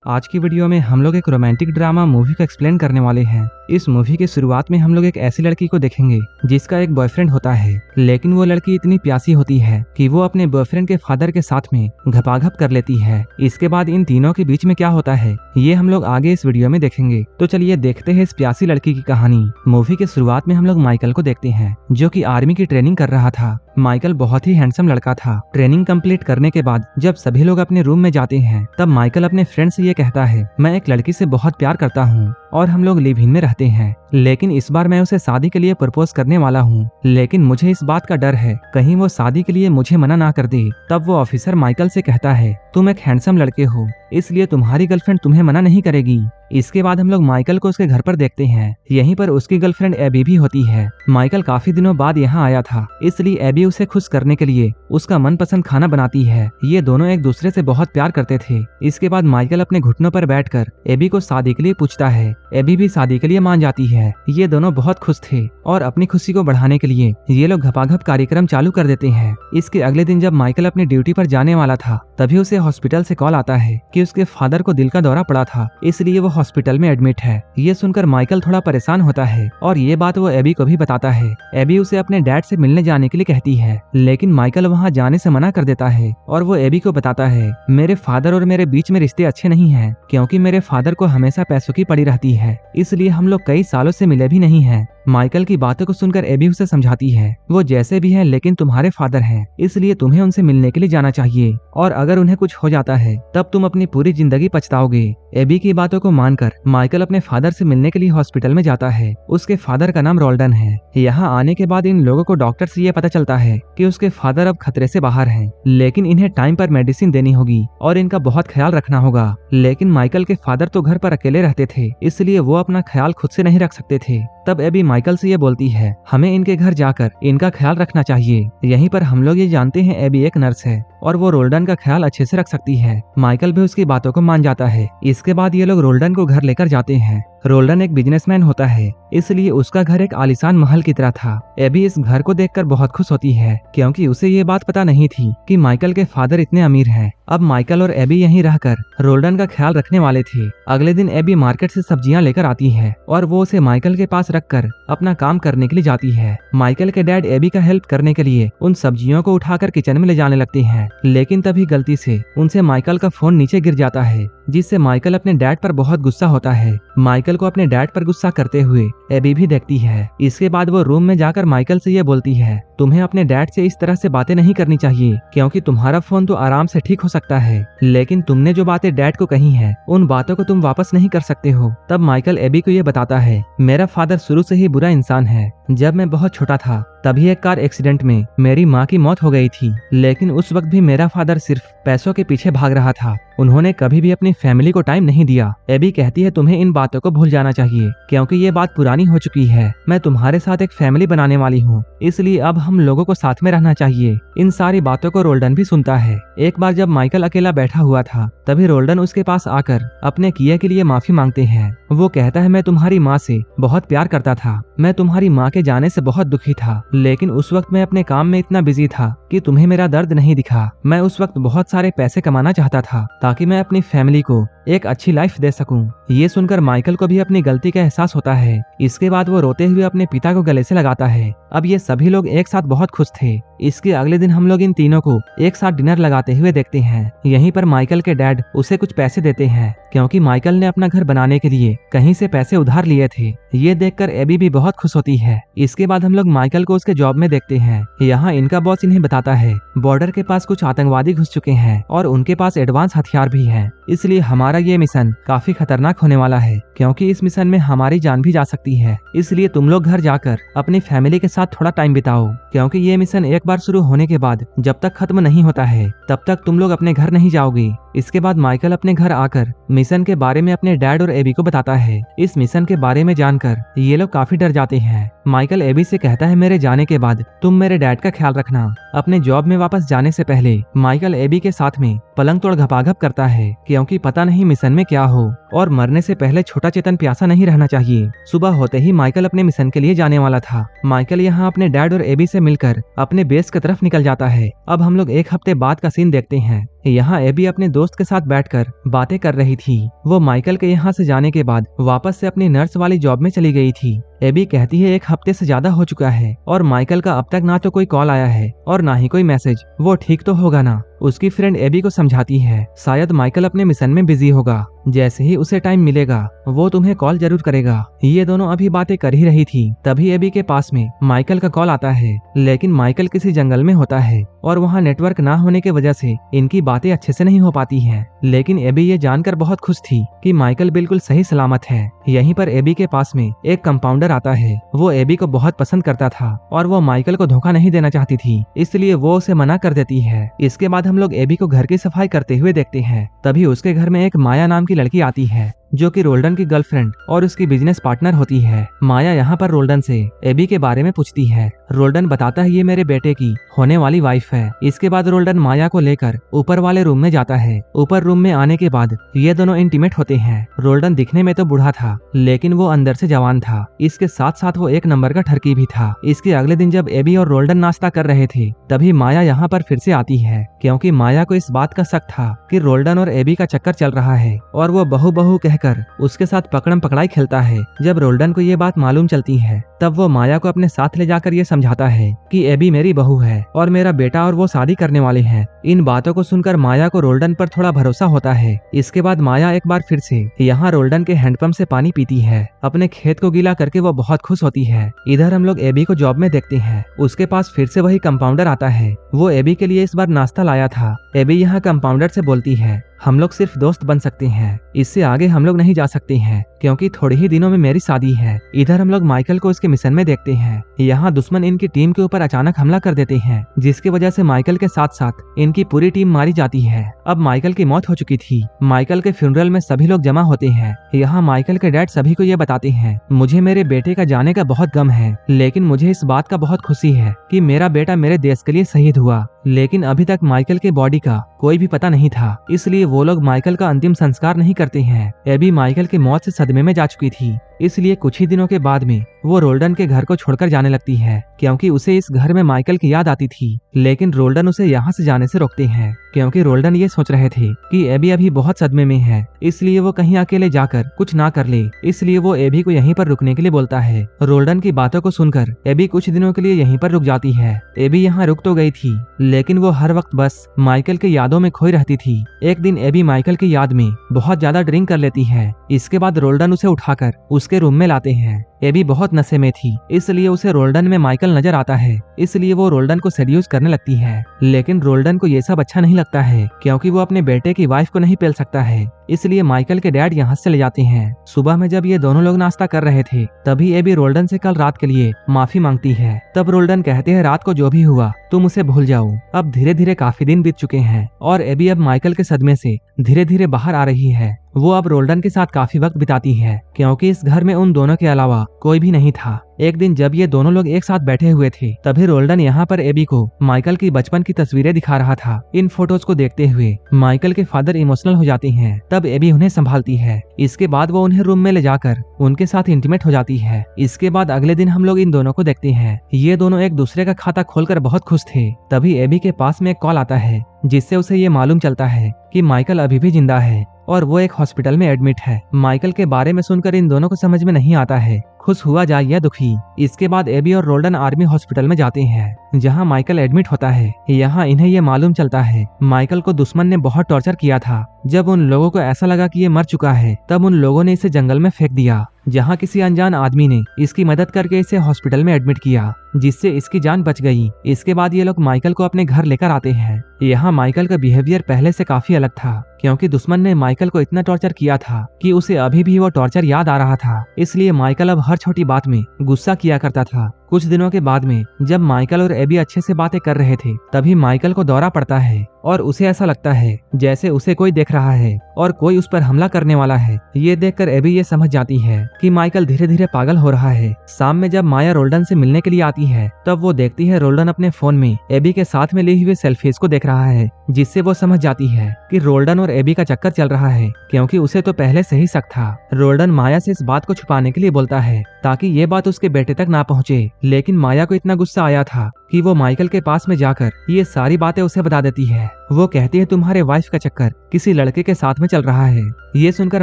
आज की वीडियो में हम लोग एक रोमांटिक ड्रामा मूवी को एक्सप्लेन करने वाले हैं। इस मूवी के शुरुआत में हम लोग एक ऐसी लड़की को देखेंगे जिसका एक बॉयफ्रेंड होता है, लेकिन वो लड़की इतनी प्यासी होती है कि वो अपने बॉयफ्रेंड के फादर के साथ में घपाघप कर लेती है। इसके बाद इन तीनों के बीच में क्या होता है ये हम लोग आगे इस वीडियो में देखेंगे। तो चलिए देखते हैं इस प्यासी लड़की की कहानी। मूवी के शुरुआत में हम लोग माइकल को देखते हैं जो कि आर्मी की ट्रेनिंग कर रहा था। माइकल बहुत ही हैंडसम लड़का था। ट्रेनिंग कंप्लीट करने के बाद जब सभी लोग अपने रूम में जाते हैं तब माइकल अपने फ्रेंड से ये कहता है, मैं एक लड़की से बहुत प्यार करता हूँ और हम लोग लिव इन में रहते हैं, लेकिन इस बार मैं उसे शादी के लिए प्रपोज करने वाला हूँ, लेकिन मुझे इस बात का डर है कहीं वो शादी के लिए मुझे मना ना कर दे। तब वो ऑफिसर माइकल से कहता है, तुम एक हैंडसम लड़के हो इसलिए तुम्हारी गर्लफ्रेंड तुम्हें मना नहीं करेगी। इसके बाद हम लोग माइकल को उसके घर पर देखते हैं। यहीं पर उसकी गर्लफ्रेंड एबी भी होती है। माइकल काफी दिनों बाद यहाँ आया था, इसलिए एबी उसे खुश करने के लिए उसका मनपसंद खाना बनाती है। ये दोनों एक दूसरे से बहुत प्यार करते थे। इसके बाद माइकल अपने घुटनों पर बैठकर एबी को शादी के लिए पूछता है। एबी भी शादी के लिए मान जाती है। ये दोनों बहुत खुश थे और अपनी खुशी को बढ़ाने के लिए ये लोग घपाघप कार्यक्रम चालू कर देते हैं। इसके अगले दिन जब माइकल अपनी ड्यूटी पर जाने वाला था तभी उसे हॉस्पिटल से कॉल आता है कि उसके फादर को दिल का दौरा पड़ा था, इसलिए वो हॉस्पिटल में एडमिट है। ये सुनकर माइकल थोड़ा परेशान होता है और ये बात वो एबी को भी बताता है। एबी उसे अपने डैड से मिलने जाने के लिए कहती है, लेकिन माइकल वहाँ जाने से मना कर देता है और वो एबी को बताता है, मेरे फादर और मेरे बीच में रिश्ते अच्छे नहीं हैं, क्योंकि मेरे फादर को हमेशा पैसों की पड़ी रहती है, इसलिए हम लोग कई सालों से मिले भी नहीं हैं। माइकल की बातों को सुनकर एबी उसे समझाती है, वो जैसे भी हैं लेकिन तुम्हारे फादर हैं, इसलिए तुम्हें उनसे मिलने के लिए जाना चाहिए और अगर उन्हें कुछ हो जाता है तब तुम अपनी पूरी जिंदगी पछताओगे। एबी की बातों को मानकर माइकल अपने फादर से मिलने के लिए हॉस्पिटल में जाता है। उसके फादर का नाम रोल्डन है। यहाँ आने के बाद इन लोगों को डॉक्टर से ये पता चलता है कि उसके फादर अब खतरे से बाहर हैं, लेकिन इन्हें टाइम पर मेडिसिन देनी होगी और इनका बहुत ख्याल रखना होगा। लेकिन माइकल के फादर तो घर पर अकेले रहते थे, इसलिए वो अपना ख्याल खुद से नहीं रख सकते थे। तब एबी माइकल से ये बोलती है, हमें इनके घर जाकर इनका ख्याल रखना चाहिए। यहीं पर हम लोग ये जानते हैं एबी एक नर्स है और वो रोल्डन का ख्याल अच्छे से रख सकती है। माइकल भी उसकी बातों को मान जाता है। इसके बाद ये लोग रोल्डन को घर लेकर जाते हैं। रोल्डन एक बिजनेसमैन होता है, इसलिए उसका घर एक आलीशान महल की तरह था। एबी इस घर को देखकर बहुत खुश होती है, क्योंकि उसे ये बात पता नहीं थी कि माइकल के फादर इतने अमीर हैं। अब माइकल और एबी यहीं रहकर रोल्डन का ख्याल रखने वाले थे। अगले दिन एबी मार्केट से सब्जियां लेकर आती है और वो उसे माइकल के पास रखकर अपना काम करने के लिए जाती है। माइकल के डैड एबी का हेल्प करने के लिए उन सब्जियों को उठाकर किचन में ले जाने लगते हैं, लेकिन तभी गलती से उनसे माइकल का फोन नीचे गिर जाता है, जिससे माइकल अपने डैड पर बहुत गुस्सा होता है। माइकल को अपने डैड पर गुस्सा करते हुए एबी भी देखती है। इसके बाद वो रूम में जाकर माइकल से ये बोलती है, तुम्हें अपने डैड से इस तरह से बातें नहीं करनी चाहिए, क्योंकि तुम्हारा फोन तो आराम से ठीक हो सकता है, लेकिन तुमने जो बातें डैड को कही हैं उन बातों को तुम वापस नहीं कर सकते हो। तब माइकल एबी को ये बताता है, मेरा फादर शुरू से ही बुरा इंसान है। जब मैं बहुत छोटा था तभी एक कार एक्सीडेंट में मेरी माँ की मौत हो गई थी, लेकिन उस वक्त भी मेरा फादर सिर्फ पैसों के पीछे भाग रहा था। उन्होंने कभी भी अपनी फैमिली को टाइम नहीं दिया। एबी कहती है, तुम्हें इन बातों को भूल जाना चाहिए, क्योंकि ये बात पुरानी हो चुकी है। मैं तुम्हारे साथ एक फैमिली बनाने वाली हूँ, इसलिए अब हम लोगों को साथ में रहना चाहिए। इन सारी बातों को रोल्डन भी सुनता है। एक बार जब माइकल अकेला बैठा हुआ था तभी रोल्डन उसके पास आकर अपने किए के लिए माफी मांगते हैं। वो कहता है, मैं तुम्हारी माँ से बहुत प्यार करता था, मैं तुम्हारी माँ के जाने से बहुत दुखी था, लेकिन उस वक्त मैं अपने काम में इतना बिजी था कि तुम्हें मेरा दर्द नहीं दिखा। मैं उस वक्त बहुत सारे पैसे कमाना चाहता था ताकि मैं अपनी फैमिली को एक अच्छी लाइफ दे सकूं। ये सुनकर माइकल को भी अपनी गलती का एहसास होता है। इसके बाद वो रोते हुए अपने पिता को गले से लगाता है। अब ये सभी लोग एक साथ बहुत खुश थे। इसके अगले दिन हम लोग इन तीनों को एक साथ डिनर लगाते हुए देखते हैं। यहीं पर माइकल के डैड उसे कुछ पैसे देते हैं, क्योंकि माइकल ने अपना घर बनाने के लिए कहीं से पैसे उधार लिए थे। ये देखकर एबी भी बहुत खुश होती है। इसके बाद हम लोग माइकल को उसके जॉब में देखते हैं। यहाँ इनका बॉस इन्हें बताता है, बॉर्डर के पास कुछ आतंकवादी घुस चुके हैं और उनके पास एडवांस हथियार भी हैं, इसलिए हमारा ये मिशन काफी खतरनाक होने वाला है, क्योंकि इस मिशन में हमारी जान भी जा सकती है। इसलिए तुम लोग घर जाकर अपनी फैमिली के साथ थोड़ा टाइम बिताओ, क्योंकि ये मिशन एक बार शुरू होने के बाद जब तक खत्म नहीं होता है तब तक तुम लोग अपने घर नहीं जाओगे। इसके बाद माइकल अपने घर आकर मिशन के बारे में अपने डैड और एबी को बताता है। इस मिशन के बारे में जानकर ये लोग काफी डर जाते हैं। माइकल एबी से कहता है, मेरे जाने के बाद तुम मेरे डैड का ख्याल रखना। अपने जॉब में वापस जाने से पहले माइकल एबी के साथ में पलंग तोड़ घपाघप करता है, क्योंकि पता नहीं मिशन में क्या हो, और मरने से पहले छोटा चेतन प्यासा नहीं रहना चाहिए। सुबह होते ही माइकल अपने मिशन के लिए जाने वाला था। माइकल यहाँ अपने डैड और एबी से मिलकर अपने बेस की तरफ निकल जाता है। अब हम लोग एक हफ्ते बाद का सीन देखते हैं। यहाँ एबी अपने दोस्त के साथ बैठकर बातें कर रही थी। वो माइकल के यहाँ से जाने के बाद वापस से अपनी नर्स वाली जॉब में चली गई थी। एबी कहती है 1 हफ्ते से ज्यादा हो चुका है और माइकल का अब तक ना तो कोई कॉल आया है और ना ही कोई मैसेज। वो ठीक तो होगा ना। उसकी फ्रेंड एबी को समझाती है शायद माइकल अपने मिशन में बिजी होगा, जैसे ही उसे टाइम मिलेगा वो तुम्हें कॉल जरूर करेगा। ये दोनों अभी बातें कर ही रही थी, तभी एबी के पास में माइकल का कॉल आता है। लेकिन माइकल किसी जंगल में होता है और वहाँ नेटवर्क ना होने की वजह से इनकी बातें अच्छे से नहीं हो पाती हैं। लेकिन एबी ये जानकर बहुत खुश थी कि माइकल बिल्कुल सही सलामत है। यहीं पर एबी के पास में एक कंपाउंडर आता है। वो एबी को बहुत पसंद करता था और वो माइकल को धोखा नहीं देना चाहती थी, इसलिए वो उसे मना कर देती है। इसके बाद हम लोग एबी को घर की सफाई करते हुए देखते हैं। तभी उसके घर में एक माया नाम की लड़की आती है जो कि रोल्डन की गर्लफ्रेंड और उसकी बिजनेस पार्टनर होती है। माया यहाँ पर रोल्डन से एबी के बारे में पूछती है। रोल्डन बताता है ये मेरे बेटे की होने वाली वाइफ है। इसके बाद रोल्डन माया को लेकर ऊपर वाले रूम में जाता है। ऊपर रूम में आने के बाद ये दोनों इंटीमेट होते हैं। रोल्डन दिखने में तो बूढ़ा था लेकिन वो अंदर से जवान था। इसके साथ साथ वो 1 नंबर का ठरकी भी था। इसके अगले दिन जब एबी और रोल्डन नाश्ता कर रहे थे तभी माया यहाँ पर फिर से आती है, क्योंकि माया को इस बात का शक था कि रोल्डन और एबी का चक्कर चल रहा है और वो बहू बहू कहकर उसके साथ पकड़म पकड़ाई खेलता है। जब रोल्डन को ये बात मालूम चलती है तब वो माया को अपने साथ ले जाकर ये समझाता है कि एबी मेरी बहू है और मेरा बेटा और वो शादी करने वाले हैं। इन बातों को सुनकर माया को रोल्डन पर थोड़ा भरोसा होता है। इसके बाद माया एक बार फिर से यहाँ रोल्डन के हैंडपंप से पानी पीती है। अपने खेत को गीला करके वो बहुत खुश होती है। इधर हम लोग एबी को जॉब में देखते हैं। उसके पास फिर से वही कंपाउंडर आता है। वो एबी के लिए इस बार नाश्ता लाया था। एबी यहाँ कंपाउंडर से बोलती है हम लोग सिर्फ दोस्त बन सकते हैं, इससे आगे हम लोग नहीं जा सकते हैं क्योंकि थोड़े ही दिनों में मेरी शादी है। इधर हम लोग माइकल को इसके मिशन में देखते हैं। यहाँ दुश्मन इनकी टीम के ऊपर अचानक हमला कर देते हैं जिसकी वजह से माइकल के साथ साथ इनकी पूरी टीम मारी जाती है। अब माइकल की मौत हो चुकी थी। माइकल के फ्यूनरल में सभी लोग जमा होते हैं। यहाँ माइकल के डैड सभी को ये बताते हैं मुझे मेरे बेटे का जाने का बहुत गम है, लेकिन मुझे इस बात का बहुत खुशी है कि मेरा बेटा मेरे देश के लिए शहीद हुआ। लेकिन अभी तक माइकल के बॉडी का कोई भी पता नहीं था, इसलिए वो लोग माइकल का अंतिम संस्कार नहीं करते हैं। एबी माइकल की मौत से सदमे में जा चुकी थी, इसलिए कुछ ही दिनों के बाद में वो रोल्डन के घर को छोड़कर जाने लगती है क्योंकि उसे इस घर में माइकल की याद आती थी। लेकिन रोल्डन उसे यहाँ से जाने से रोकते हैं क्योंकि रोल्डन ये सोच रहे थे कि एबी अभी बहुत सदमे में है, इसलिए वो कहीं अकेले जाकर कुछ ना कर ले। इसलिए वो एबी को यहीं पर रुकने के लिए बोलता है। रोल्डन की बातों को सुनकर एबी कुछ दिनों के लिए यहीं पर रुक जाती है। एबी यहाँ रुक तो गई थी लेकिन वो हर वक्त बस माइकल के यादों में खोई रहती थी। एक दिन एबी माइकल की याद में बहुत ज्यादा ड्रिंक कर लेती है। इसके बाद रोल्डन उसे उठाकर उसके रूम में लाते हैं। एबी बहुत नशे में थी, इसलिए उसे रोल्डन में माइकल नजर आता है, इसलिए वो रोल्डन को सेड्यूस करने लगती है। लेकिन रोल्डन को ये सब अच्छा नहीं लगता है क्योंकि वो अपने बेटे की वाइफ को नहीं पेल सकता है, इसलिए माइकल के डैड यहाँ से ले जाते हैं। सुबह में जब ये दोनों लोग नाश्ता कर रहे थे तभी एबी रोल्डन से कल रात के लिए माफी मांगती है। तब रोल्डन कहते हैं रात को जो भी हुआ तुम उसे भूल जाओ। अब धीरे धीरे काफी दिन बीत चुके हैं और एबी अब माइकल के सदमे से धीरे धीरे बाहर आ रही है। वो अब रोल्डन के साथ काफी वक्त बिताती है क्योंकि इस घर में उन दोनों के अलावा कोई भी नहीं था। एक दिन जब ये दोनों लोग एक साथ बैठे हुए थे तभी रोल्डन यहाँ पर एबी को माइकल की बचपन की तस्वीरें दिखा रहा था। इन फोटोज को देखते हुए माइकल के फादर इमोशनल हो जाते हैं। तब एबी उन्हें संभालती है। इसके बाद वो उन्हें रूम में ले जाकर उनके साथ इंटीमेट हो जाती है। इसके बाद अगले दिन हम लोग इन दोनों को देखते हैं। ये दोनों एक दूसरे का खाता खोलकर बहुत खुश थे। तभी एबी के पास में एक कॉल आता है जिससे उसे ये मालूम चलता है कि माइकल अभी भी जिंदा है और वो एक हॉस्पिटल में एडमिट है। माइकल के बारे में सुनकर इन दोनों को समझ में नहीं आता है खुश हुआ जाए या दुखी। इसके बाद एबी और रोल्डन आर्मी हॉस्पिटल में जाते हैं जहां माइकल एडमिट होता है। यहाँ इन्हें ये मालूम चलता है माइकल को दुश्मन ने बहुत टॉर्चर किया था। जब उन लोगों को ऐसा लगा कि ये मर चुका है तब उन लोगों ने इसे जंगल में फेंक दिया, जहाँ किसी अनजान आदमी ने इसकी मदद करके इसे हॉस्पिटल में एडमिट किया जिससे इसकी जान बच गई। इसके बाद ये लोग माइकल को अपने घर लेकर आते हैं। यहाँ माइकल का बिहेवियर पहले से काफी अलग था क्योंकि दुश्मन ने माइकल को इतना टॉर्चर किया था कि उसे अभी भी वो टॉर्चर याद आ रहा था, इसलिए माइकल अब हर छोटी बात में गुस्सा किया करता था। कुछ दिनों के बाद में जब माइकल और एबी अच्छे से बातें कर रहे थे तभी माइकल को दौरा पड़ता है और उसे ऐसा लगता है जैसे उसे कोई देख रहा है और कोई उस पर हमला करने वाला है। ये देखकर एबी ये समझ जाती है कि माइकल धीरे धीरे पागल हो रहा है। शाम में जब माया रोल्डन से मिलने के लिए आती है तब वो देखती है रोल्डन अपने फोन में एबी के साथ में ली हुए सेल्फीज को देख रहा है, जिससे वो समझ जाती है कि रोल्डन और एबी का चक्कर चल रहा है क्योंकि उसे तो पहले से ही शक था। रोल्डन माया से इस बात को छुपाने के लिए बोलता है ताकि ये बात उसके बेटे तक ना पहुँचे, लेकिन माया को इतना गुस्सा आया था कि वो माइकल के पास में जाकर ये सारी बातें उसे बता देती है। वो कहती है तुम्हारे वाइफ का चक्कर किसी लड़के के साथ में चल रहा है। ये सुनकर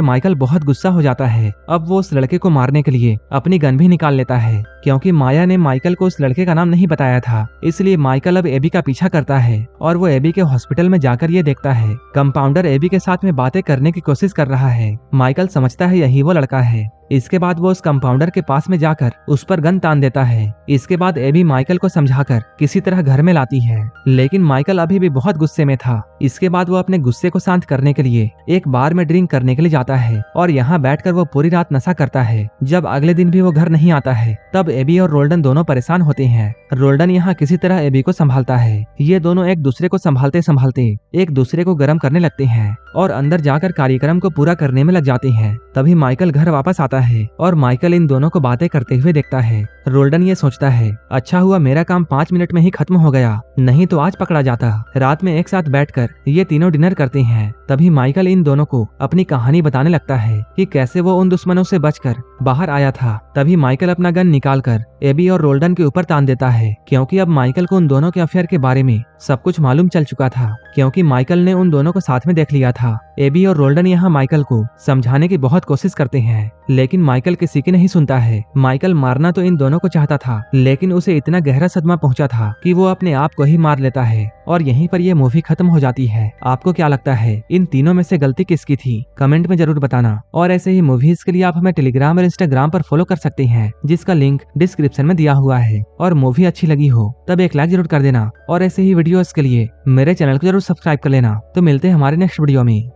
माइकल बहुत गुस्सा हो जाता है। अब वो उस लड़के को मारने के लिए अपनी गन भी निकाल लेता है, क्योंकि माया ने माइकल को उस लड़के का नाम नहीं बताया था। इसलिए माइकल अब एबी का पीछा करता है और वो एबी के हॉस्पिटल में जाकर ये देखता है कंपाउंडर एबी के साथ में बातें करने की कोशिश कर रहा है। माइकल समझता है यही वो लड़का है। इसके बाद वो उस कंपाउंडर के पास में जाकर उस पर गन तान देता है। इसके बाद एबी माइकल को समझाकर किसी तरह घर में लाती है, लेकिन माइकल अभी भी बहुत गुस्से में था। इसके बाद वो अपने गुस्से को शांत करने के लिए एक बार में ड्रिंक करने के लिए जाता है और यहाँ बैठकर वो पूरी रात नशा करता है। जब अगले दिन भी वो घर नहीं आता है तब एबी और रोल्डन दोनों परेशान होते हैं। रोल्डन यहाँ किसी तरह एबी को संभालता है। ये दोनों एक दूसरे को संभालते संभालते एक दूसरे को गर्म करने लगते हैं और अंदर जाकर कार्यक्रम को पूरा करने में लग जाते हैं। तभी माइकल घर वापस आता है और माइकल इन दोनों को बातें करते हुए देखता है। रोल्डन ये सोचता है अच्छा हुआ मेरा काम 5 मिनट में ही खत्म हो गया, नहीं तो आज पकड़ा जाता। रात में एक साथ बैठकर ये तीनों डिनर करते हैं। तभी माइकल इन दोनों को अपनी कहानी बताने लगता है कि कैसे वो उन दुश्मनों से बचकर बाहर आया था। तभी माइकल अपना गन निकालकर एबी और रोल्डन के ऊपर तान देता है, क्योंकि अब माइकल को उन दोनों के अफेयर के बारे में सब कुछ मालूम चल चुका था, क्योंकि माइकल ने उन दोनों को साथ में देख लिया था। एबी और रोल्डन यहाँ माइकल को समझाने की बहुत कोशिश करते हैं, लेकिन माइकल किसी की नहीं सुनता है। माइकल मारना तो इन दोनों को चाहता था, लेकिन उसे इतना गहरा सदमा पहुंचा था कि वो अपने आप को ही मार लेता है और यहीं पर यह मूवी खत्म हो जाती है। आपको क्या लगता है इन तीनों में से गलती किसकी थी? कमेंट में जरूर बताना। और ऐसे ही मूवीज के लिए आप हमें टेलीग्राम और इंस्टाग्राम पर फॉलो कर सकते हैं, जिसका लिंक डिस्क्रिप्शन में दिया हुआ है। और मूवी अच्छी लगी हो तब एक लाइक जरूर कर देना और ऐसे ही वीडियोस के लिए मेरे चैनल को जरूर सब्सक्राइब कर लेना। तो मिलते हैं हमारे नेक्स्ट वीडियो में।